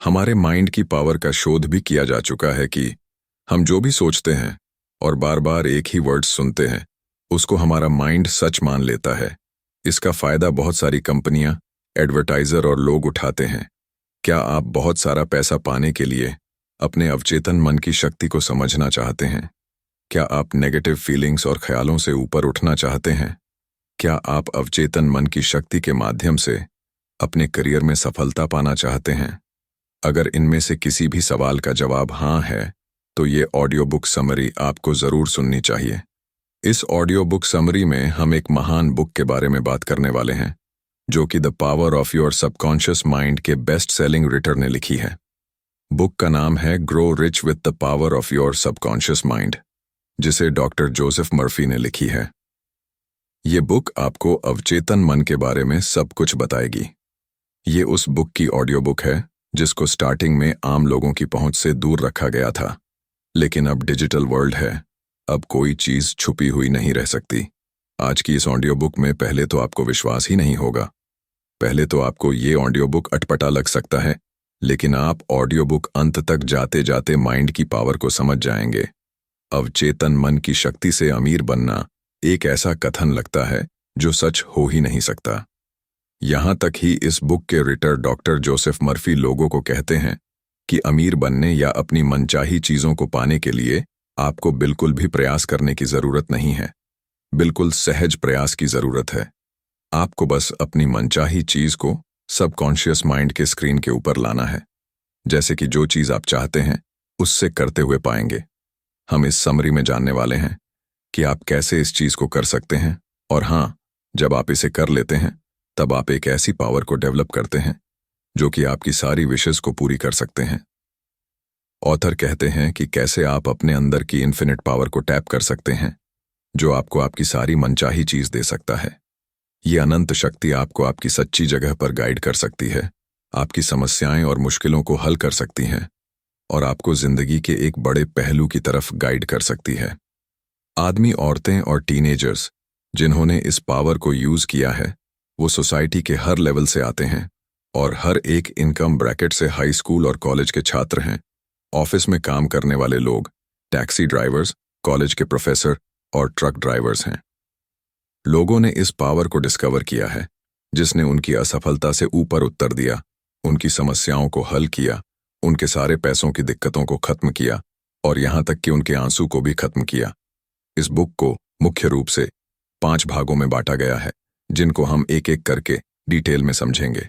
हमारे माइंड की पावर का शोध भी किया जा चुका है कि हम जो भी सोचते हैं और बार बार एक ही वर्ड सुनते हैं, उसको हमारा माइंड सच मान लेता है। इसका फायदा बहुत सारी कंपनियां, एडवर्टाइजर और लोग उठाते हैं। क्या आप बहुत सारा पैसा पाने के लिए अपने अवचेतन मन की शक्ति को समझना चाहते हैं? क्या आप नेगेटिव फीलिंग्स और ख्यालों से ऊपर उठना चाहते हैं? क्या आप अवचेतन मन की शक्ति के माध्यम से अपने करियर में सफलता पाना चाहते हैं? अगर इनमें से किसी भी सवाल का जवाब हाँ है, तो ये ऑडियो बुक समरी आपको जरूर सुननी चाहिए। इस ऑडियो बुक समरी में हम एक महान बुक के बारे में बात करने वाले हैं, जो कि the power of your subconscious mind के बेस्ट सेलिंग राइटर ने लिखी है। बुक का नाम है grow rich with the power of your subconscious mind, जिसे डॉक्टर जोसेफ मर्फी ने लिखी है। ये बुक आपको अवचेतन मन के बारे में सब कुछ बताएगी। ये उस बुक की ऑडियो बुक है जिसको स्टार्टिंग में आम लोगों की पहुंच से दूर रखा गया था, लेकिन अब डिजिटल वर्ल्ड है, अब कोई चीज छुपी हुई नहीं रह सकती। आज की इस ऑडियो बुक में पहले तो आपको विश्वास ही नहीं होगा। पहले तो आपको ये ऑडियो बुक अटपटा लग सकता है, लेकिन आप ऑडियो बुक अंत तक जाते जाते माइंड की पावर को समझ जाएंगे। अवचेतन मन की शक्ति से अमीर बनना एक ऐसा कथन लगता है जो सच हो ही नहीं सकता। यहां तक ही इस बुक के राइटर डॉक्टर जोसेफ मर्फी लोगों को कहते हैं कि अमीर बनने या अपनी मनचाही चीजों को पाने के लिए आपको बिल्कुल भी प्रयास करने की जरूरत नहीं है। बिल्कुल सहज प्रयास की जरूरत है। आपको बस अपनी मनचाही चीज को सबकॉन्शियस माइंड के स्क्रीन के ऊपर लाना है। जैसे कि जो चीज आप चाहते हैं उससे करते हुए पाएंगे। हम इस समरी में जानने वाले हैं कि आप कैसे इस चीज को कर सकते हैं, और हाँ, जब आप इसे कर लेते हैं तब आप एक ऐसी पावर को डेवलप करते हैं जो कि आपकी सारी विशेस को पूरी कर सकते हैं। ऑथर कहते हैं कि कैसे आप अपने अंदर की इन्फिनिट पावर को टैप कर सकते हैं, जो आपको आपकी सारी मनचाही चीज दे सकता है। ये अनंत शक्ति आपको आपकी सच्ची जगह पर गाइड कर सकती है, आपकी समस्याएं और मुश्किलों को हल कर सकती हैं, और आपको जिंदगी के एक बड़े पहलू की तरफ गाइड कर सकती है। आदमी, औरतें और टीनेजर्स जिन्होंने इस पावर को यूज किया है, वो सोसाइटी के हर लेवल से आते हैं और हर एक इनकम ब्रैकेट से हाई स्कूल और कॉलेज के छात्र हैं, ऑफिस में काम करने वाले लोग, टैक्सी ड्राइवर्स, कॉलेज के प्रोफेसर और ट्रक ड्राइवर्स हैं। लोगों ने इस पावर को डिस्कवर किया है, जिसने उनकी असफलता से ऊपर उत्तर दिया, उनकी समस्याओं को हल किया, उनके सारे पैसों की दिक्कतों को खत्म किया और यहां तक कि उनके आंसू को भी खत्म किया। इस बुक को मुख्य रूप से 5 भागों में बांटा गया है, जिनको हम एक एक करके डिटेल में समझेंगे।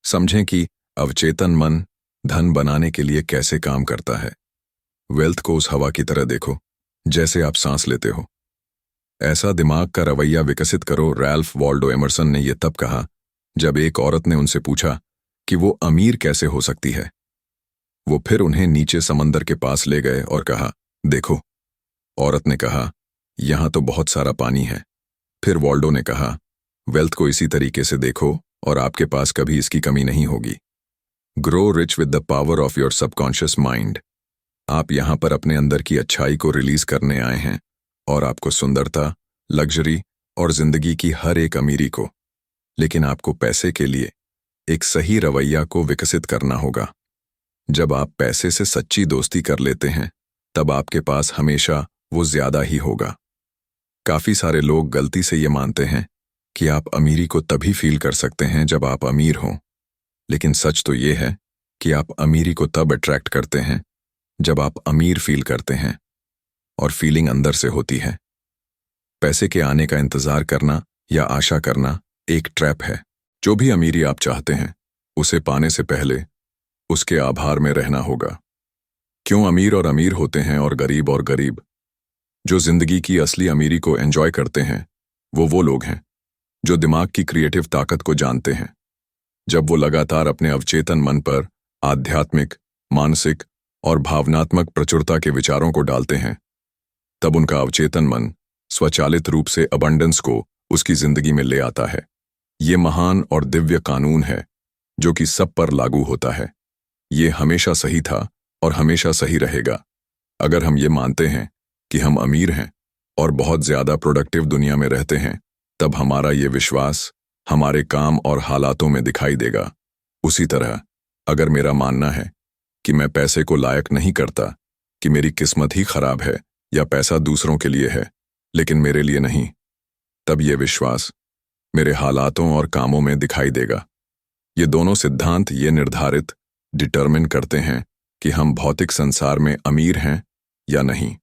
समझें कि अवचेतन मन धन बनाने के लिए कैसे काम करता है। वेल्थ को उस हवा की तरह देखो जैसे आप सांस लेते हो। ऐसा दिमाग का रवैया विकसित करो, रैल्फ वॉल्डो एमरसन ने यह तब कहा जब एक औरत ने उनसे पूछा कि वो अमीर कैसे हो सकती है। वो फिर उन्हें नीचे समंदर के पास ले गए और कहा, देखो। औरत ने कहा, यहां तो बहुत सारा पानी है। फिर वॉल्डो ने कहा, वेल्थ को इसी तरीके से देखो और आपके पास कभी इसकी कमी नहीं होगी। Grow rich with the power of your subconscious mind. आप यहां पर अपने अंदर की अच्छाई को रिलीज करने आए हैं और आपको सुंदरता, लग्जरी और जिंदगी की हर एक अमीरी को, लेकिन आपको पैसे के लिए एक सही रवैया को विकसित करना होगा। जब आप पैसे से सच्ची दोस्ती कर लेते हैं, तब आपके पास हमेशा वो ज्यादा ही होगा। काफी सारे लोग गलती से ये मानते हैं कि आप अमीरी को तभी फील कर सकते हैं जब आप अमीर हों, लेकिन सच तो ये है कि आप अमीरी को तब अट्रैक्ट करते हैं जब आप अमीर फील करते हैं, और फीलिंग अंदर से होती है। पैसे के आने का इंतजार करना या आशा करना एक ट्रैप है। जो भी अमीरी आप चाहते हैं, उसे पाने से पहले उसके आभार में रहना होगा। क्यों अमीर और अमीर होते हैं और गरीब? जो जिंदगी की असली अमीरी को एंजॉय करते हैं, वो लोग हैं जो दिमाग की क्रिएटिव ताकत को जानते हैं। जब वो लगातार अपने अवचेतन मन पर आध्यात्मिक, मानसिक और भावनात्मक प्रचुरता के विचारों को डालते हैं, तब उनका अवचेतन मन स्वचालित रूप से अबंडेंस को उसकी जिंदगी में ले आता है। ये महान और दिव्य कानून है जो कि सब पर लागू होता है। ये हमेशा सही था और हमेशा सही रहेगा। अगर हम ये मानते हैं कि हम अमीर हैं और बहुत ज्यादा प्रोडक्टिव दुनिया में रहते हैं, तब हमारा ये विश्वास हमारे काम और हालातों में दिखाई देगा। उसी तरह अगर मेरा मानना है कि मैं पैसे को लायक नहीं करता, कि मेरी किस्मत ही खराब है या पैसा दूसरों के लिए है लेकिन मेरे लिए नहीं, तब ये विश्वास मेरे हालातों और कामों में दिखाई देगा। ये दोनों सिद्धांत ये निर्धारित डिटरमिन करते हैं कि हम भौतिक संसार में अमीर हैं या नहीं।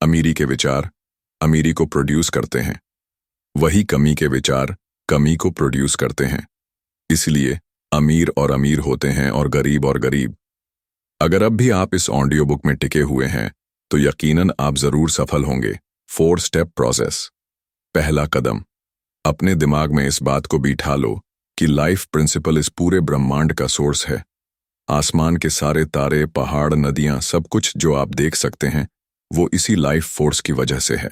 अमीरी के विचार अमीरी को प्रोड्यूस करते हैं, वही कमी के विचार कमी को प्रोड्यूस करते हैं। इसलिए अमीर और अमीर होते हैं और गरीब। अगर अब भी आप इस ऑडियो बुक में टिके हुए हैं तो यकीनन आप जरूर सफल होंगे। 4 स्टेप प्रोसेस। पहला कदम, अपने दिमाग में इस बात को बिठा लो कि लाइफ प्रिंसिपल इस पूरे ब्रह्मांड का सोर्स है। आसमान के सारे तारे, पहाड़, नदियां, सब कुछ जो आप देख सकते हैं वो इसी लाइफ फोर्स की वजह से है।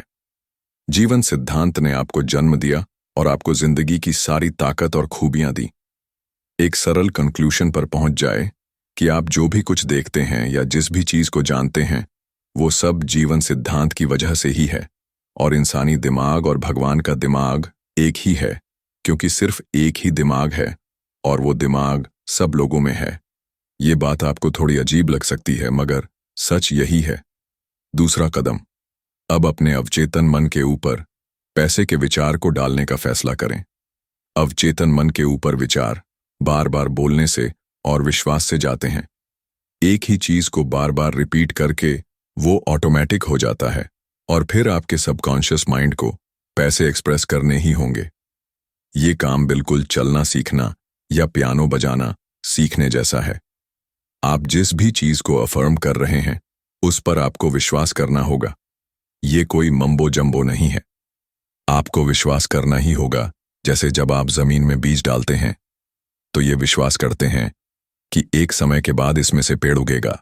जीवन सिद्धांत ने आपको जन्म दिया और आपको जिंदगी की सारी ताकत और खूबियां दी। एक सरल कंक्लूजन पर पहुंच जाए कि आप जो भी कुछ देखते हैं या जिस भी चीज को जानते हैं वो सब जीवन सिद्धांत की वजह से ही है। और इंसानी दिमाग और भगवान का दिमाग एक ही है, क्योंकि सिर्फ एक ही दिमाग है और वो दिमाग सब लोगों में है। ये बात आपको थोड़ी अजीब लग सकती है मगर सच यही है। दूसरा कदम, अब अपने अवचेतन मन के ऊपर पैसे के विचार को डालने का फैसला करें। अवचेतन मन के ऊपर विचार बार बार बोलने से और विश्वास से जाते हैं। एक ही चीज को बार बार रिपीट करके वो ऑटोमेटिक हो जाता है और फिर आपके सबकॉन्शियस माइंड को पैसे एक्सप्रेस करने ही होंगे। ये काम बिल्कुल चलना सीखना या पियानो बजाना सीखने जैसा है। आप जिस भी चीज को अफर्म कर रहे हैं उस पर आपको विश्वास करना होगा। ये कोई मम्बो जम्बो नहीं है। आपको विश्वास करना ही होगा। जैसे जब आप जमीन में बीज डालते हैं तो ये विश्वास करते हैं कि एक समय के बाद इसमें से पेड़ उगेगा।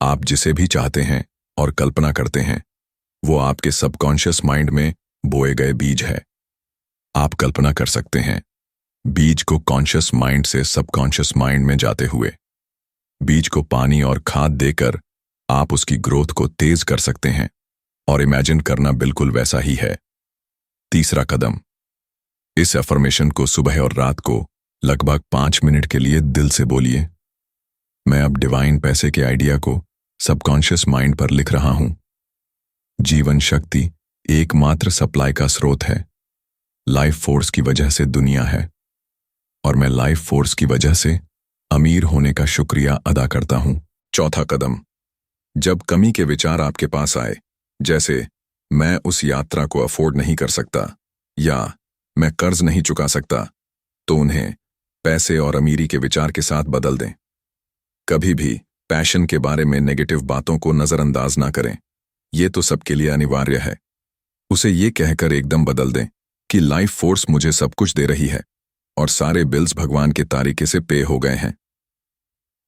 आप जिसे भी चाहते हैं और कल्पना करते हैं वो आपके सबकॉन्शियस माइंड में बोए गए बीज है। आप कल्पना कर सकते हैं बीज को कॉन्शियस माइंड से सबकॉन्शियस माइंड में जाते हुए। बीज को पानी और खाद देकर आप उसकी ग्रोथ को तेज कर सकते हैं और इमेजिन करना बिल्कुल वैसा ही है। तीसरा कदम, इस अफर्मेशन को सुबह और रात को लगभग 5 मिनट के लिए दिल से बोलिए। मैं अब डिवाइन पैसे के आइडिया को सबकॉन्शियस माइंड पर लिख रहा हूं। जीवन शक्ति एकमात्र सप्लाई का स्रोत है। लाइफ फोर्स की वजह से दुनिया है और मैं लाइफ फोर्स की वजह से अमीर होने का शुक्रिया अदा करता हूं। चौथा कदम, जब कमी के विचार आपके पास आए, जैसे मैं उस यात्रा को अफोर्ड नहीं कर सकता या मैं कर्ज नहीं चुका सकता, तो उन्हें पैसे और अमीरी के विचार के साथ बदल दें। कभी भी पैशन के बारे में नेगेटिव बातों को नजरअंदाज ना करें। ये तो सबके लिए अनिवार्य है। उसे ये कहकर एकदम बदल दें कि लाइफ फोर्स मुझे सब कुछ दे रही है और सारे बिल्स भगवान के तरीके से पे हो गए हैं।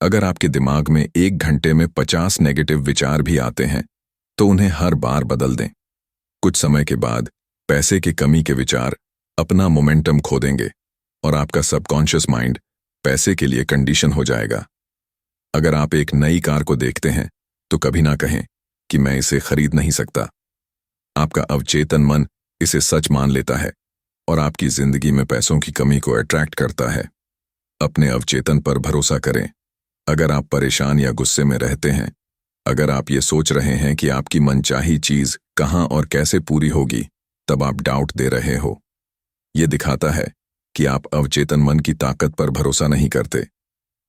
अगर आपके दिमाग में 1 घंटे में 50 नेगेटिव विचार भी आते हैं तो उन्हें हर बार बदल दें। कुछ समय के बाद पैसे की कमी के विचार अपना मोमेंटम खो देंगे और आपका सबकॉन्शियस माइंड पैसे के लिए कंडीशन हो जाएगा। अगर आप एक नई कार को देखते हैं तो कभी ना कहें कि मैं इसे खरीद नहीं सकता। आपका अवचेतन मन इसे सच मान लेता है और आपकी जिंदगी में पैसों की कमी को अट्रैक्ट करता है। अपने अवचेतन पर भरोसा करें। अगर आप परेशान या गुस्से में रहते हैं, अगर आप ये सोच रहे हैं कि आपकी मनचाही चीज कहां और कैसे पूरी होगी, तब आप डाउट दे रहे हो। ये दिखाता है कि आप अवचेतन मन की ताकत पर भरोसा नहीं करते।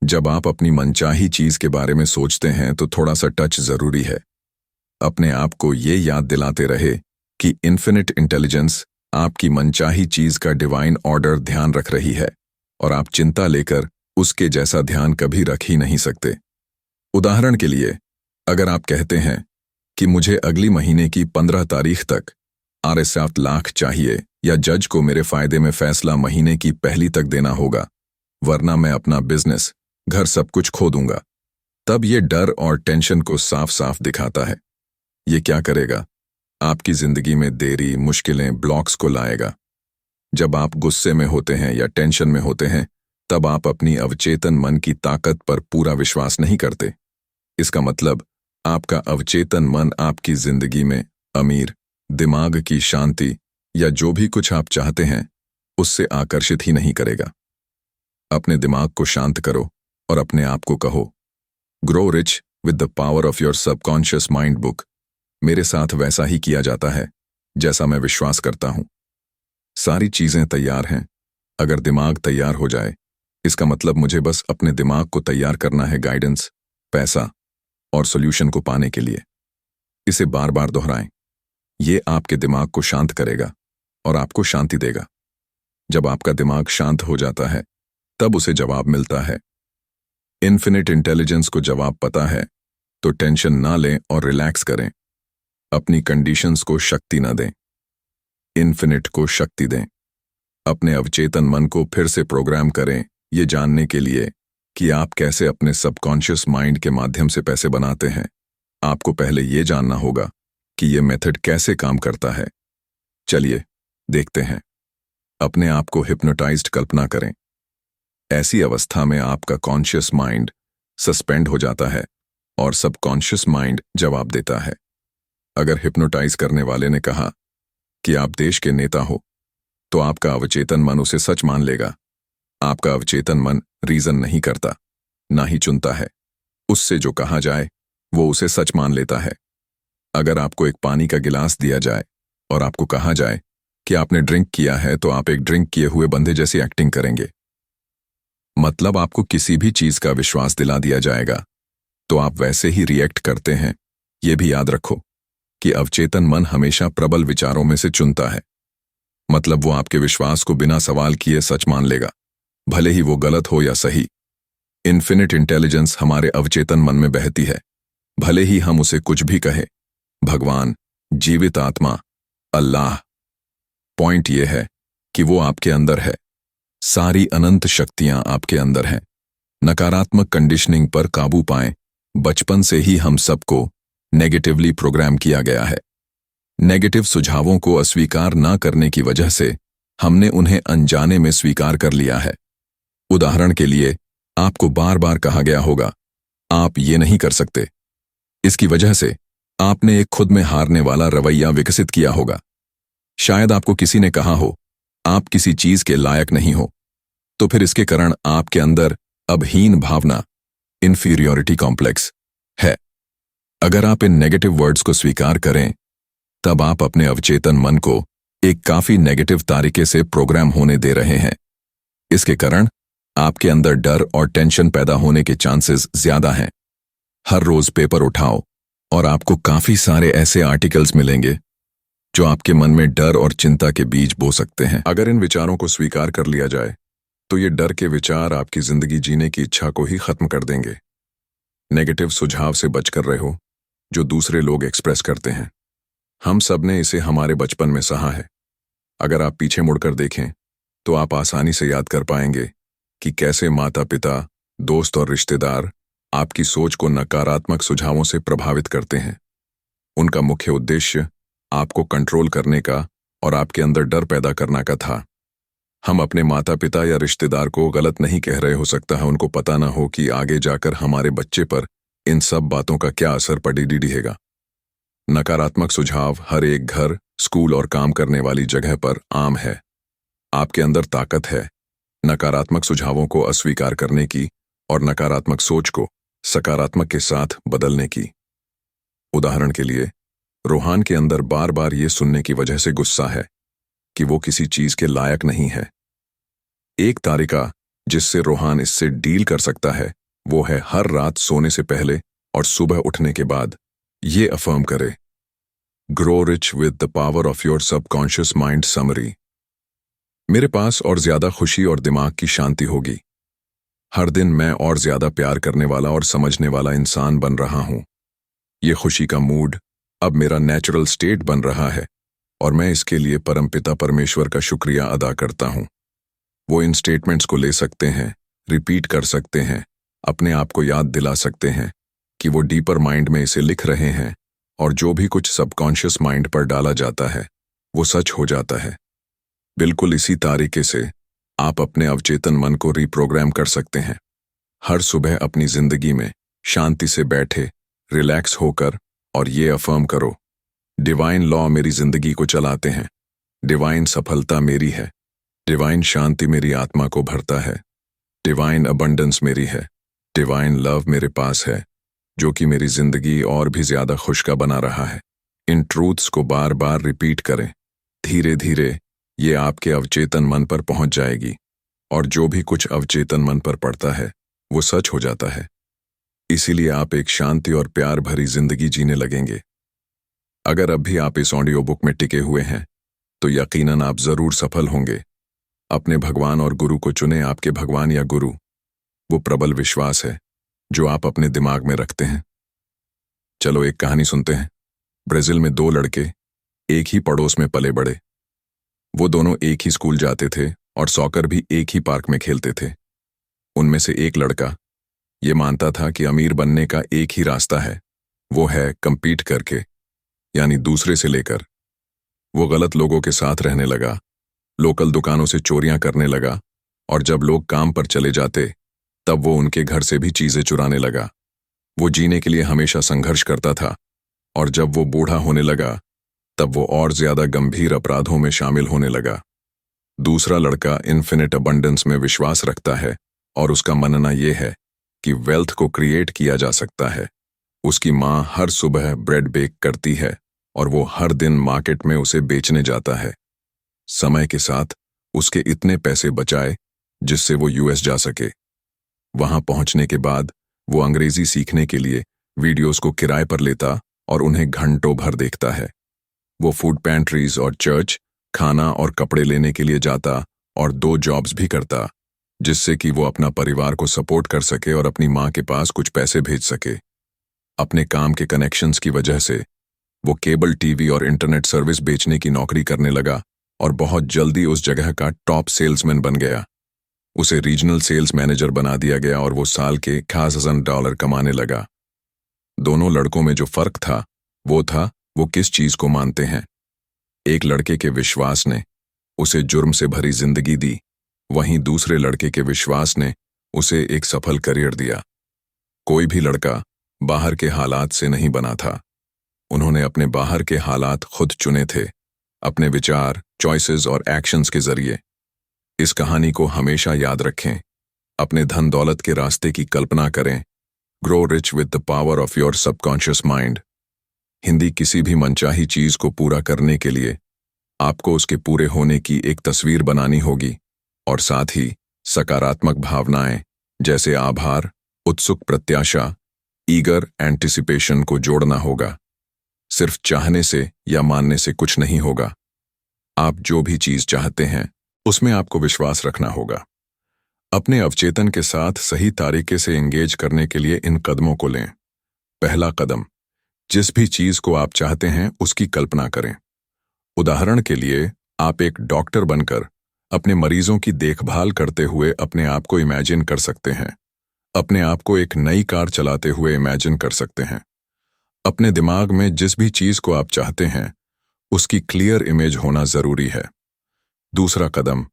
जब आप अपनी मनचाही चीज के बारे में सोचते हैं तो थोड़ा सा टच जरूरी है। अपने आप को ये याद दिलाते रहे कि इन्फिनिट इंटेलिजेंस आपकी मनचाही चीज का डिवाइन ऑर्डर ध्यान रख रही है और आप चिंता लेकर उसके जैसा ध्यान कभी रख ही नहीं सकते। उदाहरण के लिए, अगर आप कहते हैं कि मुझे अगली महीने की 15 तारीख तक R7 लाख चाहिए या जज को मेरे फायदे में फैसला महीने की पहली तक देना होगा, वरना मैं अपना बिजनेस, घर सब कुछ खो दूंगा, तब ये डर और टेंशन को साफ साफ दिखाता है। ये क्या करेगा? आपकी जिंदगी में देरी, मुश्किलें, ब्लॉक्स को लाएगा। जब आप गुस्से में होते हैं या टेंशन में होते हैं तब आप अपनी अवचेतन मन की ताकत पर पूरा विश्वास नहीं करते। इसका मतलब आपका अवचेतन मन आपकी जिंदगी में अमीर, दिमाग की शांति या जो भी कुछ आप चाहते हैं उससे आकर्षित ही नहीं करेगा। अपने दिमाग को शांत करो और अपने आप को कहो, grow rich with the power of your subconscious mind book. मेरे साथ वैसा ही किया जाता है जैसा मैं विश्वास करता हूं। सारी चीजें तैयार हैं। अगर दिमाग तैयार हो जाए, इसका मतलब मुझे बस अपने दिमाग को तैयार करना है गाइडेंस, पैसा और सॉल्यूशन को पाने के लिए। इसे बार बार दोहराएं। ये आपके दिमाग को शांत करेगा और आपको शांति देगा। जब आपका दिमाग शांत हो जाता है, तब उसे जवाब मिलता है। इन्फिनिट इंटेलिजेंस को जवाब पता है, तो टेंशन ना लें और रिलैक्स करें। अपनी कंडीशंस को शक्ति ना दें, इन्फिनिट को शक्ति दें। अपने अवचेतन मन को फिर से प्रोग्राम करें, ये जानने के लिए कि आप कैसे अपने सबकॉन्शियस माइंड के माध्यम से पैसे बनाते हैं। आपको पहले ये जानना होगा कि ये मेथड कैसे काम करता है। चलिए देखते हैं। अपने आप को हिप्नोटाइज्ड कल्पना करें। ऐसी अवस्था में आपका कॉन्शियस माइंड सस्पेंड हो जाता है और सबकॉन्शियस माइंड जवाब देता है। अगर हिप्नोटाइज करने वाले ने कहा कि आप देश के नेता हो, तो आपका अवचेतन मन उसे सच मान लेगा। आपका अवचेतन मन रीजन नहीं करता, ना ही चुनता है। उससे जो कहा जाए वो उसे सच मान लेता है। अगर आपको एक पानी का गिलास दिया जाए और आपको कहा जाए कि आपने ड्रिंक किया है, तो आप एक ड्रिंक किए हुए बंदे जैसी एक्टिंग करेंगे। मतलब आपको किसी भी चीज का विश्वास दिला दिया जाएगा तो आप वैसे ही रिएक्ट करते हैं। यह भी याद रखो कि अवचेतन मन हमेशा प्रबल विचारों में से चुनता है। मतलब वो आपके विश्वास को बिना सवाल किए सच मान लेगा, भले ही वो गलत हो या सही। इन्फिनिट इंटेलिजेंस हमारे अवचेतन मन में बहती है, भले ही हम उसे कुछ भी कहें। भगवान, जीवित आत्मा, अल्लाह। पॉइंट यह है कि वो आपके अंदर है। सारी अनंत शक्तियां आपके अंदर हैं। नकारात्मक कंडीशनिंग पर काबू पाएं। बचपन से ही हम सबको नेगेटिवली प्रोग्राम किया गया है। नेगेटिव सुझावों को अस्वीकार ना करने की वजह से हमने उन्हें अनजाने में स्वीकार कर लिया है। उदाहरण के लिए, आपको बार बार कहा गया होगा, आप ये नहीं कर सकते। इसकी वजह से आपने एक खुद में हारने वाला रवैया विकसित किया होगा। शायद आपको किसी ने कहा हो, आप किसी चीज के लायक नहीं हो, तो फिर इसके कारण आपके अंदर अबहीन भावना, इंफीरियोरिटी कॉम्प्लेक्स है। अगर आप इन नेगेटिव वर्ड्स को स्वीकार करें, तब आप अपने अवचेतन मन को एक काफी नेगेटिव तरीके से प्रोग्राम होने दे रहे हैं। इसके कारण आपके अंदर डर और टेंशन पैदा होने के चांसेस ज्यादा हैं। हर रोज पेपर उठाओ और आपको काफी सारे ऐसे आर्टिकल्स मिलेंगे जो आपके मन में डर और चिंता के बीज बो सकते हैं। अगर इन विचारों को स्वीकार कर लिया जाए, तो ये डर के विचार आपकी जिंदगी जीने की इच्छा को ही खत्म कर देंगे। नेगेटिव सुझाव से बचकर रहो जो दूसरे लोग एक्सप्रेस करते हैं। हम सब ने इसे हमारे बचपन में सहा है। अगर आप पीछे मुड़कर देखें, तो आप आसानी से याद कर पाएंगे कि कैसे माता पिता, दोस्त और रिश्तेदार आपकी सोच को नकारात्मक सुझावों से प्रभावित करते हैं। उनका मुख्य उद्देश्य आपको कंट्रोल करने का और आपके अंदर डर पैदा करना का था। हम अपने माता पिता या रिश्तेदार को गलत नहीं कह रहे, हो सकता है उनको पता ना हो कि आगे जाकर हमारे बच्चे पर इन सब बातों का क्या असर पड़ेगा। नकारात्मक सुझाव हर एक घर, स्कूल और काम करने वाली जगह पर आम है। आपके अंदर ताकत है नकारात्मक सुझावों को अस्वीकार करने की और नकारात्मक सोच को सकारात्मक के साथ बदलने की। उदाहरण के लिए, रोहान के अंदर बार बार ये सुनने की वजह से गुस्सा है कि वो किसी चीज के लायक नहीं है। एक तरीका जिससे रोहान इससे डील कर सकता है, वो है हर रात सोने से पहले और सुबह उठने के बाद ये अफर्म करे, grow rich with the power of your subconscious mind summary. मेरे पास और ज्यादा खुशी और दिमाग की शांति होगी। हर दिन मैं और ज्यादा प्यार करने वाला और समझने वाला इंसान बन रहा हूं। ये खुशी का मूड अब मेरा नेचुरल स्टेट बन रहा है और मैं इसके लिए परमपिता परमेश्वर का शुक्रिया अदा करता हूं। वो इन स्टेटमेंट्स को ले सकते हैं, रिपीट कर सकते हैं, अपने आप को याद दिला सकते हैं कि वो डीपर माइंड में इसे लिख रहे हैं और जो भी कुछ सबकॉन्शियस माइंड पर डाला जाता है वो सच हो जाता है। बिल्कुल इसी तरीके से आप अपने अवचेतन मन को रीप्रोग्राम कर सकते हैं। हर सुबह अपनी जिंदगी में शांति से बैठे, रिलैक्स होकर और ये अफर्म करो, डिवाइन लॉ मेरी जिंदगी को चलाते हैं, डिवाइन सफलता मेरी है, डिवाइन शांति मेरी आत्मा को भरता है, डिवाइन अबंडेंस मेरी है, डिवाइन लव मेरे पास है, जो कि मेरी जिंदगी और भी ज्यादा खुशका बना रहा है। इन ट्रूथ्स को बार बार रिपीट करें। धीरे धीरे ये आपके अवचेतन मन पर पहुंच जाएगी, और जो भी कुछ अवचेतन मन पर पड़ता है वो सच हो जाता है। इसीलिए आप एक शांति और प्यार भरी जिंदगी जीने लगेंगे। अगर अब भी आप इस ऑडियो बुक में टिके हुए हैं तो यकीनन आप जरूर सफल होंगे। अपने भगवान और गुरु को चुने। आपके भगवान या गुरु वो प्रबल विश्वास है जो आप अपने दिमाग में रखते हैं। चलो एक कहानी सुनते हैं। ब्राजील में दो लड़के एक ही पड़ोस में पले बड़े। वो दोनों एक ही स्कूल जाते थे और सॉकर भी एक ही पार्क में खेलते थे। उनमें से एक लड़का ये मानता था कि अमीर बनने का एक ही रास्ता है, वो है कम्पीट करके, यानी दूसरे से लेकर। वो गलत लोगों के साथ रहने लगा, लोकल दुकानों से चोरियां करने लगा, और जब लोग काम पर चले जाते तब वो उनके घर से भी चीजें चुराने लगा। वो जीने के लिए हमेशा संघर्ष करता था, और जब वो बूढ़ा होने लगा तब वो और ज्यादा गंभीर अपराधों में शामिल होने लगा। दूसरा लड़का इन्फिनिट अबंडेंस में विश्वास रखता है, और उसका मानना यह है कि वेल्थ को क्रिएट किया जा सकता है। उसकी माँ हर सुबह ब्रेड बेक करती है और वो हर दिन मार्केट में उसे बेचने जाता है। समय के साथ उसके इतने पैसे बचाए जिससे वो यूएस जा सके। वहां पहुंचने के बाद वो अंग्रेजी सीखने के लिए वीडियोस को किराए पर लेता और उन्हें घंटों भर देखता है। वो फूड पैंट्रीज और चर्च, खाना और कपड़े लेने के लिए जाता और 2 जॉब्स भी करता, जिससे कि वो अपना परिवार को सपोर्ट कर सके और अपनी माँ के पास कुछ पैसे भेज सके। अपने काम के कनेक्शंस की वजह से वो केबल टीवी और इंटरनेट सर्विस बेचने की नौकरी करने लगा और बहुत जल्दी उस जगह का टॉप सेल्समैन बन गया। उसे रीजनल सेल्स मैनेजर बना दिया गया और वो साल के $50,000 कमाने लगा। दोनों लड़कों में जो फर्क था वो किस चीज को मानते हैं। एक लड़के के विश्वास ने उसे जुर्म से भरी जिंदगी दी, वहीं दूसरे लड़के के विश्वास ने उसे एक सफल करियर दिया। कोई भी लड़का बाहर के हालात से नहीं बना था। उन्होंने अपने बाहर के हालात खुद चुने थे, अपने विचार, चॉइसेस और एक्शंस के जरिए। इस कहानी को हमेशा याद रखें। अपने धन दौलत के रास्ते की कल्पना करें। Grow rich with the power of your subconscious mind. Hindi किसी भी मनचाही चीज को पूरा करने के लिए आपको उसके पूरे होने की एक तस्वीर बनानी होगी, और साथ ही सकारात्मक भावनाएं जैसे आभार, उत्सुक प्रत्याशा, ईगर एंटिसिपेशन को जोड़ना होगा। सिर्फ चाहने से या मानने से कुछ नहीं होगा। आप जो भी चीज चाहते हैं उसमें आपको विश्वास रखना होगा। अपने अवचेतन के साथ सही तरीके से एंगेज करने के लिए इन कदमों को लें। पहला कदम, जिस भी चीज को आप चाहते हैं उसकी कल्पना करें। उदाहरण के लिए आप एक डॉक्टर बनकर अपने मरीजों की देखभाल करते हुए अपने आप को इमेजिन कर सकते हैं। अपने आप को एक नई कार चलाते हुए इमेजिन कर सकते हैं। अपने दिमाग में जिस भी चीज को आप चाहते हैं उसकी क्लियर इमेज होना जरूरी है। दूसरा कदम,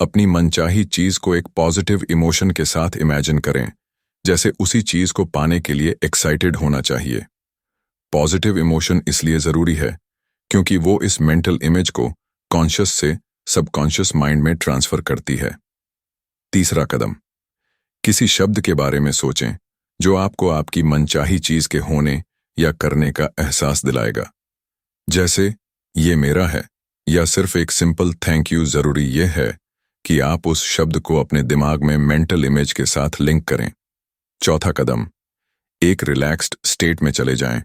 अपनी मनचाही चीज को एक पॉजिटिव इमोशन के साथ इमेजिन करें, जैसे उसी चीज को पाने के लिए एक्साइटेड होना चाहिए। पॉजिटिव इमोशन इसलिए जरूरी है क्योंकि वो इस मेंटल इमेज को कॉन्शियस से सबकॉन्शियस माइंड में ट्रांसफर करती है। तीसरा कदम, किसी शब्द के बारे में सोचें जो आपको आपकी मनचाही चीज के होने या करने का एहसास दिलाएगा। जैसे ये मेरा है, या सिर्फ एक सिंपल थैंक यू। जरूरी यह है कि आप उस शब्द को अपने दिमाग में मेंटल इमेज के साथ लिंक करें। चौथा कदम, एक रिलैक्स्ड स्टेट में चले जाएं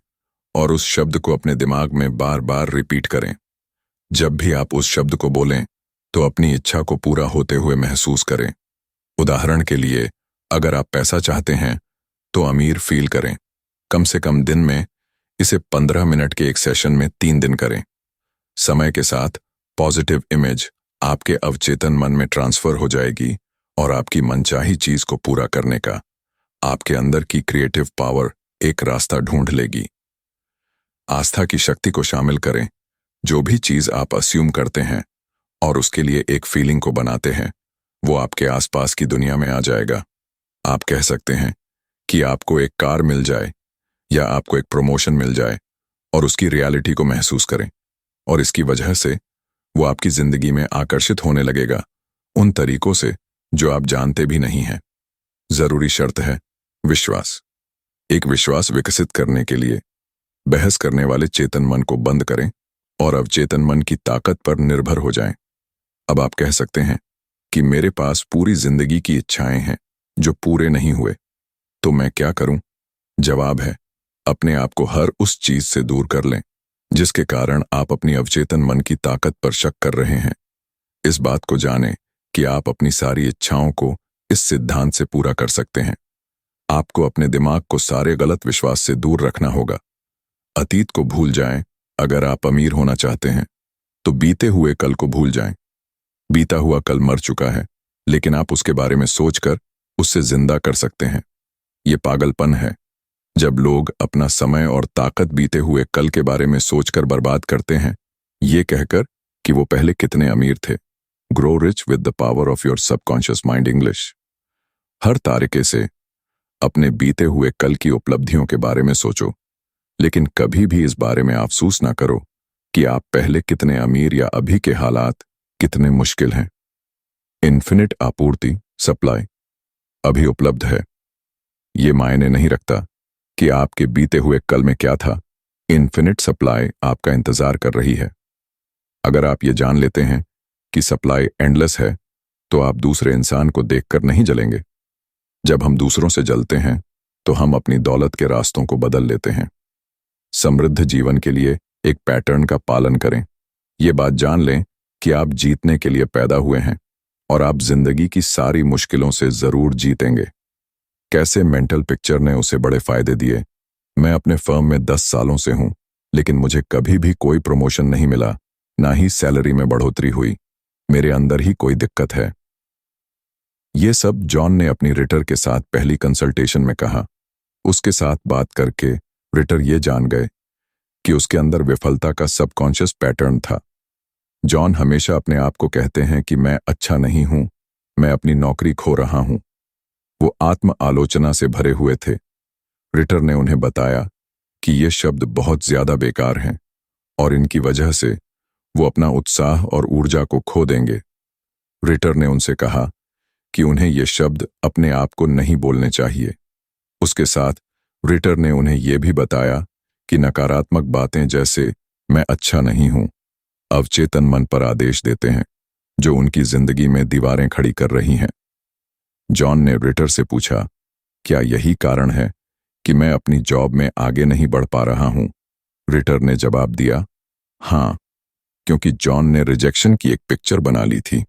और उस शब्द को अपने दिमाग में बार बार रिपीट करें। जब भी आप उस शब्द को बोलें तो अपनी इच्छा को पूरा होते हुए महसूस करें। उदाहरण के लिए, अगर आप पैसा चाहते हैं तो अमीर फील करें। कम से कम दिन में इसे 15 मिनट के एक सेशन में 3 दिन करें। समय के साथ पॉजिटिव इमेज आपके अवचेतन मन में ट्रांसफर हो जाएगी और आपकी मनचाही चीज को पूरा करने का आपके अंदर की क्रिएटिव पावर एक रास्ता ढूंढ लेगी। आस्था की शक्ति को शामिल करें। जो भी चीज आप अस्यूम करते हैं और उसके लिए एक फीलिंग को बनाते हैं, वो आपके आसपास की दुनिया में आ जाएगा। आप कह सकते हैं कि आपको एक कार मिल जाए या आपको एक प्रमोशन मिल जाए, और उसकी रियलिटी को महसूस करें, और इसकी वजह से वो आपकी जिंदगी में आकर्षित होने लगेगा उन तरीकों से जो आप जानते भी नहीं हैं। जरूरी शर्त है, विश्वास। एक विश्वास विकसित करने के लिए बहस करने वाले चेतन मन को बंद करें और अवचेतन मन की ताकत पर निर्भर हो जाएं। अब आप कह सकते हैं कि मेरे पास पूरी जिंदगी की इच्छाएं हैं जो पूरे नहीं हुए, तो मैं क्या करूं? जवाब है, अपने आप को हर उस चीज से दूर कर लें जिसके कारण आप अपनी अवचेतन मन की ताकत पर शक कर रहे हैं। इस बात को जानें कि आप अपनी सारी इच्छाओं को इस सिद्धांत से पूरा कर सकते हैं। आपको अपने दिमाग को सारे गलत विश्वास से दूर रखना होगा। अतीत को भूल जाएं। अगर आप अमीर होना चाहते हैं तो बीते हुए कल को भूल जाएं। बीता हुआ कल मर चुका है, लेकिन आप उसके बारे में सोचकर उससे जिंदा कर सकते हैं। ये पागलपन है जब लोग अपना समय और ताकत बीते हुए कल के बारे में सोचकर बर्बाद करते हैं, ये कहकर कि वो पहले कितने अमीर थे। Grow rich with the power of your subconscious mind English. हर तरीके से अपने बीते हुए कल की उपलब्धियों के बारे में सोचो, लेकिन कभी भी इस बारे में अफसोस ना करो कि आप पहले कितने अमीर या अभी के हालात कितने मुश्किल हैं। इन्फिनिट आपूर्ति, सप्लाई, अभी उपलब्ध है। ये मायने नहीं रखता कि आपके बीते हुए कल में क्या था। इन्फिनिट सप्लाई आपका इंतजार कर रही है। अगर आप ये जान लेते हैं कि सप्लाई एंडलेस है, तो आप दूसरे इंसान को देखकर नहीं जलेंगे। जब हम दूसरों से जलते हैं तो हम अपनी दौलत के रास्तों को बदल लेते हैं। समृद्ध जीवन के लिए एक पैटर्न का पालन करें। ये बात जान लें कि आप जीतने के लिए पैदा हुए हैं और आप जिंदगी की सारी मुश्किलों से जरूर जीतेंगे। कैसे मेंटल पिक्चर ने उसे बड़े फायदे दिए। मैं अपने फर्म में 10 सालों से हूं, लेकिन मुझे कभी भी कोई प्रमोशन नहीं मिला, ना ही सैलरी में बढ़ोतरी हुई। मेरे अंदर ही कोई दिक्कत है। ये सब जॉन ने अपनी रिटर के साथ पहली कंसल्टेशन में कहा। उसके साथ बात करके रिटर ये जान गए कि उसके अंदर विफलता का सबकॉन्शियस पैटर्न था। जॉन हमेशा अपने आप को कहते हैं कि मैं अच्छा नहीं हूं, मैं अपनी नौकरी खो रहा हूं। वो आत्म आलोचना से भरे हुए थे। रिटर ने उन्हें बताया कि ये शब्द बहुत ज्यादा बेकार हैं और इनकी वजह से वो अपना उत्साह और ऊर्जा को खो देंगे। रिटर ने उनसे कहा कि उन्हें ये शब्द अपने आप को नहीं बोलने चाहिए। उसके साथ रिटर ने उन्हें यह भी बताया कि नकारात्मक बातें जैसे मैं अच्छा नहीं हूं अवचेतन मन पर आदेश देते हैं, जो उनकी जिंदगी में दीवारें खड़ी कर रही हैं। जॉन ने रिटर से पूछा, क्या यही कारण है कि मैं अपनी जॉब में आगे नहीं बढ़ पा रहा हूं? रिटर ने जवाब दिया, हाँ, क्योंकि जॉन ने रिजेक्शन की एक पिक्चर बना ली थी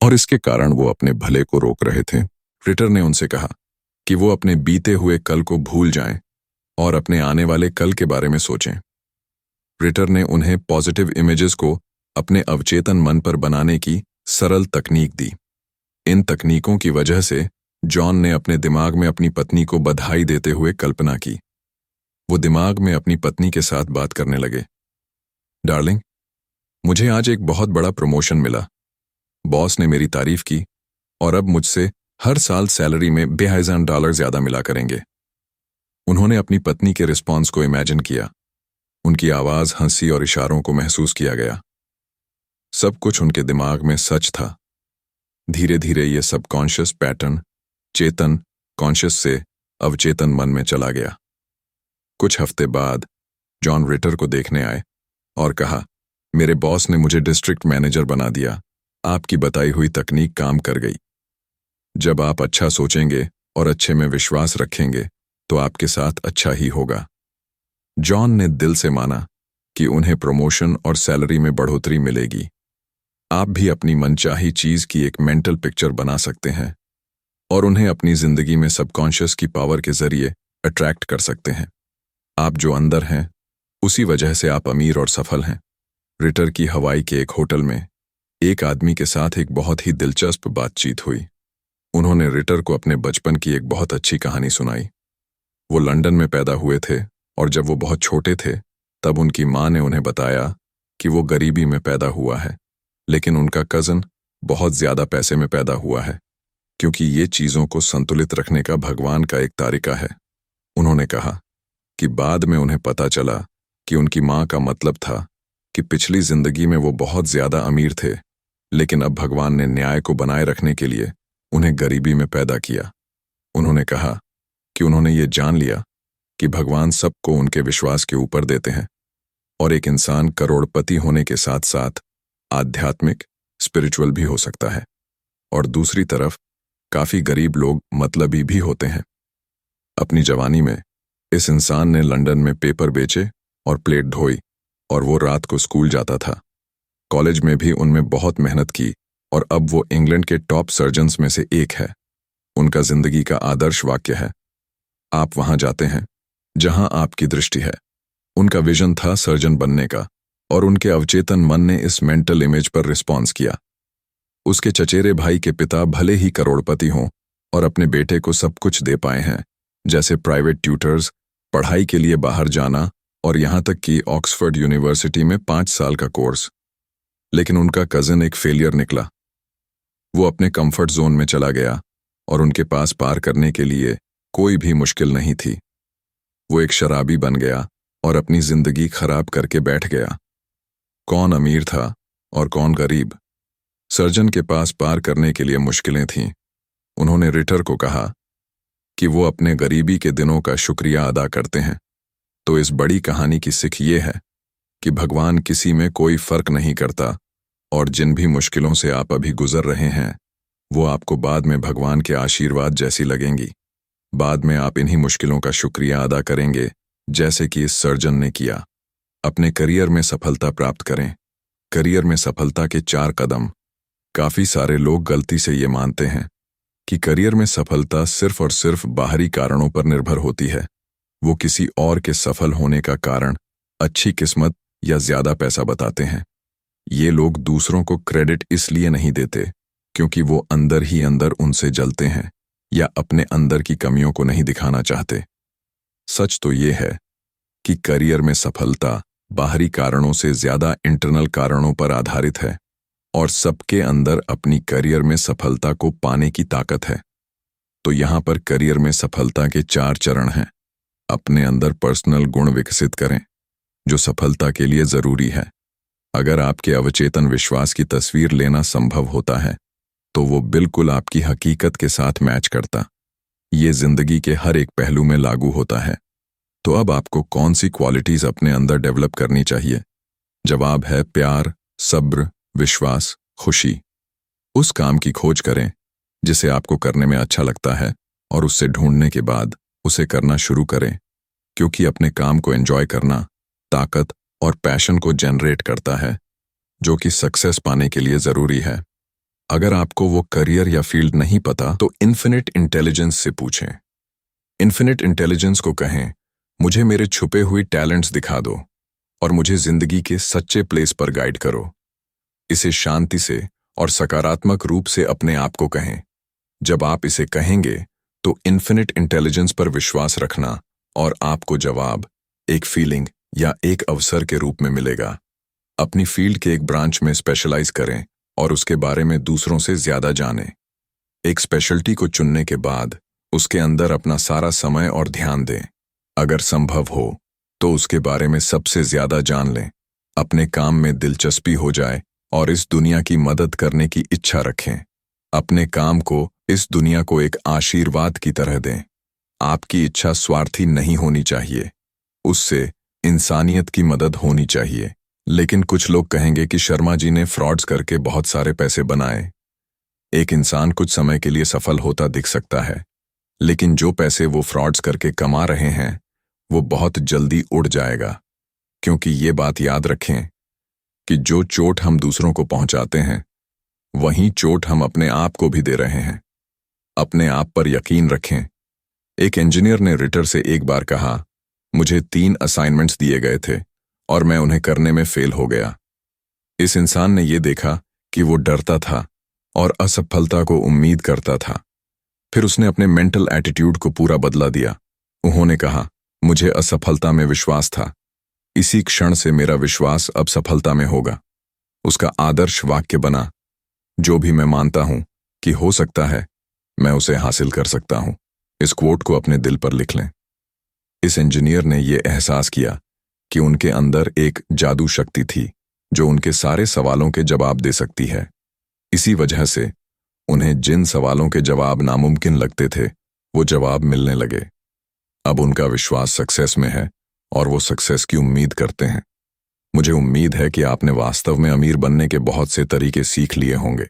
और इसके कारण वो अपने भले को रोक रहे थे। रिटर ने उनसे कहा कि वो अपने बीते हुए कल को भूल जाएं और अपने आने वाले कल के बारे में सोचें। रिटर ने उन्हें पॉजिटिव इमेजेस को अपने अवचेतन मन पर बनाने की सरल तकनीक दी। इन तकनीकों की वजह से जॉन ने अपने दिमाग में अपनी पत्नी को बधाई देते हुए कल्पना की। वो दिमाग में अपनी पत्नी के साथ बात करने लगे, डार्लिंग, मुझे आज एक बहुत बड़ा प्रमोशन मिला। बॉस ने मेरी तारीफ की और अब मुझसे हर साल सैलरी में $2000 ज्यादा मिला करेंगे। उन्होंने अपनी पत्नी के रिस्पॉन्स को इमेजिन किया। उनकी आवाज, हंसी और इशारों को महसूस किया गया। सब कुछ उनके दिमाग में सच था। धीरे धीरे ये सबकॉन्शियस पैटर्न चेतन कॉन्शियस से अवचेतन मन में चला गया। कुछ हफ्ते बाद जॉन रिटर को देखने आए और कहा, मेरे बॉस ने मुझे डिस्ट्रिक्ट मैनेजर बना दिया। आपकी बताई हुई तकनीक काम कर गई। जब आप अच्छा सोचेंगे और अच्छे में विश्वास रखेंगे तो आपके साथ अच्छा ही होगा। जॉन ने दिल से माना कि उन्हें प्रमोशन और सैलरी में बढ़ोतरी मिलेगी। आप भी अपनी मनचाही चीज की एक मेंटल पिक्चर बना सकते हैं और उन्हें अपनी जिंदगी में सबकॉन्शियस की पावर के जरिए अट्रैक्ट कर सकते हैं। आप जो अंदर हैं, उसी वजह से आप अमीर और सफल हैं। रिटर की हवाई के एक होटल में एक आदमी के साथ एक बहुत ही दिलचस्प बातचीत हुई। उन्होंने रिटर को अपने बचपन की एक बहुत अच्छी कहानी सुनाई। वो लंदन में पैदा हुए थे और जब वो बहुत छोटे थे तब उनकी माँ ने उन्हें बताया कि वो गरीबी में पैदा हुआ है, लेकिन उनका कज़न बहुत ज्यादा पैसे में पैदा हुआ है, क्योंकि ये चीजों को संतुलित रखने का भगवान का एक तरीका है। उन्होंने कहा कि बाद में उन्हें पता चला कि उनकी माँ का मतलब था कि पिछली जिंदगी में वो बहुत ज्यादा अमीर थे, लेकिन अब भगवान ने न्याय को बनाए रखने के लिए उन्हें गरीबी में पैदा किया। उन्होंने कहा कि उन्होंने ये जान लिया कि भगवान सबको उनके विश्वास के ऊपर देते हैं और एक इंसान करोड़पति होने के साथ साथ आध्यात्मिक स्पिरिचुअल भी हो सकता है, और दूसरी तरफ काफी गरीब लोग मतलबी भी होते हैं। अपनी जवानी में इस इंसान ने लंदन में पेपर बेचे और प्लेट ढोई, और वो रात को स्कूल जाता था। कॉलेज में भी उनमें बहुत मेहनत की और अब वो इंग्लैंड के टॉप सर्जन्स में से एक है। उनका जिंदगी का आदर्श वाक्य है, आप वहां जाते हैं जहां आपकी दृष्टि है। उनका विजन था सर्जन बनने का, और उनके अवचेतन मन ने इस मेंटल इमेज पर रिस्पॉन्स किया। उसके चचेरे भाई के पिता भले ही करोड़पति हों और अपने बेटे को सब कुछ दे पाए हैं, जैसे प्राइवेट ट्यूटर्स, पढ़ाई के लिए बाहर जाना और यहां तक कि ऑक्सफोर्ड यूनिवर्सिटी में 5 साल का कोर्स, लेकिन उनका कजिन एक फेलियर निकला। वो अपने कंफर्ट जोन में चला गया और उनके पास पार करने के लिए कोई भी मुश्किल नहीं थी। वो एक शराबी बन गया और अपनी जिंदगी खराब करके बैठ गया। कौन अमीर था और कौन गरीब? सर्जन के पास पार करने के लिए मुश्किलें थीं। उन्होंने रिटर को कहा कि वो अपने गरीबी के दिनों का शुक्रिया अदा करते हैं। तो इस बड़ी कहानी की सीख ये है कि भगवान किसी में कोई फर्क नहीं करता, और जिन भी मुश्किलों से आप अभी गुजर रहे हैं वो आपको बाद में भगवान के आशीर्वाद जैसी लगेंगी। बाद में आप इन्हीं मुश्किलों का शुक्रिया अदा करेंगे, जैसे कि इस सर्जन ने किया। अपने करियर में सफलता प्राप्त करें। करियर में सफलता के 4 कदम। काफी सारे लोग गलती से ये मानते हैं कि करियर में सफलता सिर्फ और सिर्फ बाहरी कारणों पर निर्भर होती है। वो किसी और के सफल होने का कारण अच्छी किस्मत या ज्यादा पैसा बताते हैं। ये लोग दूसरों को क्रेडिट इसलिए नहीं देते क्योंकि वो अंदर ही अंदर उनसे जलते हैं या अपने अंदर की कमियों को नहीं दिखाना चाहते। सच तो ये है कि करियर में सफलता बाहरी कारणों से ज्यादा इंटरनल कारणों पर आधारित है, और सबके अंदर अपनी करियर में सफलता को पाने की ताकत है। तो यहां पर करियर में सफलता के 4 चरण हैं। अपने अंदर पर्सनल गुण विकसित करें जो सफलता के लिए जरूरी है। अगर आपके अवचेतन विश्वास की तस्वीर लेना संभव होता है तो वो बिल्कुल आपकी हकीकत के साथ मैच करता। ये जिंदगी के हर एक पहलू में लागू होता है। तो अब आपको कौन सी क्वालिटीज अपने अंदर डेवलप करनी चाहिए? जवाब है प्यार, सब्र, विश्वास, खुशी। उस काम की खोज करें जिसे आपको करने में अच्छा लगता है, और उससे ढूंढने के बाद उसे करना शुरू करें, क्योंकि अपने काम को एंजॉय करना ताकत और पैशन को जनरेट करता है, जो कि सक्सेस पाने के लिए जरूरी है। अगर आपको वो करियर या फील्ड नहीं पता तो इन्फिनिट इंटेलिजेंस से पूछें। इन्फिनिट इंटेलिजेंस को कहें, मुझे मेरे छुपे हुए टैलेंट्स दिखा दो और मुझे जिंदगी के सच्चे प्लेस पर गाइड करो। इसे शांति से और सकारात्मक रूप से अपने आप को कहें। जब आप इसे कहेंगे तो इन्फिनिट इंटेलिजेंस पर विश्वास रखना और आपको जवाब एक फीलिंग या एक अवसर के रूप में मिलेगा। अपनी फील्ड के एक ब्रांच में स्पेशलाइज करें और उसके बारे में दूसरों से ज्यादा जानें। एक स्पेशलिटी को चुनने के बाद उसके अंदर अपना सारा समय और ध्यान दें। अगर संभव हो तो उसके बारे में सबसे ज्यादा जान लें। अपने काम में दिलचस्पी हो जाए और इस दुनिया की मदद करने की इच्छा रखें। अपने काम को इस दुनिया को एक आशीर्वाद की तरह दें। आपकी इच्छा स्वार्थी नहीं होनी चाहिए, उससे इंसानियत की मदद होनी चाहिए। लेकिन कुछ लोग कहेंगे कि शर्मा जी ने फ्रॉड्स करके बहुत सारे पैसे बनाए। एक इंसान कुछ समय के लिए सफल होता दिख सकता है, लेकिन जो पैसे वो फ्रॉड्स करके कमा रहे हैं वो बहुत जल्दी उड़ जाएगा। क्योंकि ये बात याद रखें कि जो चोट हम दूसरों को पहुंचाते हैं वहीं चोट हम अपने आप को भी दे रहे हैं। अपने आप पर यकीन रखें। एक इंजीनियर ने रिटर से एक बार कहा, मुझे 3 असाइनमेंट्स दिए गए थे और मैं उन्हें करने में फेल हो गया। इस इंसान ने यह देखा कि वो डरता था और असफलता को उम्मीद करता था। फिर उसने अपने मेंटल एटीट्यूड को पूरा बदला दिया। उन्होंने कहा, मुझे असफलता में विश्वास था, इसी क्षण से मेरा विश्वास अब सफलता में होगा। उसका आदर्श वाक्य बना, जो भी मैं मानता हूं कि हो सकता है मैं उसे हासिल कर सकता हूं। इस कोट को अपने दिल पर लिख लें। इस इंजीनियर ने यह एहसास किया कि उनके अंदर एक जादू शक्ति थी जो उनके सारे सवालों के जवाब दे सकती है। इसी वजह से उन्हें जिन सवालों के जवाब नामुमकिन लगते थे वो जवाब मिलने लगे। अब उनका विश्वास सक्सेस में है और वो सक्सेस की उम्मीद करते हैं। मुझे उम्मीद है कि आपने वास्तव में अमीर बनने के बहुत से तरीके सीख लिए होंगे।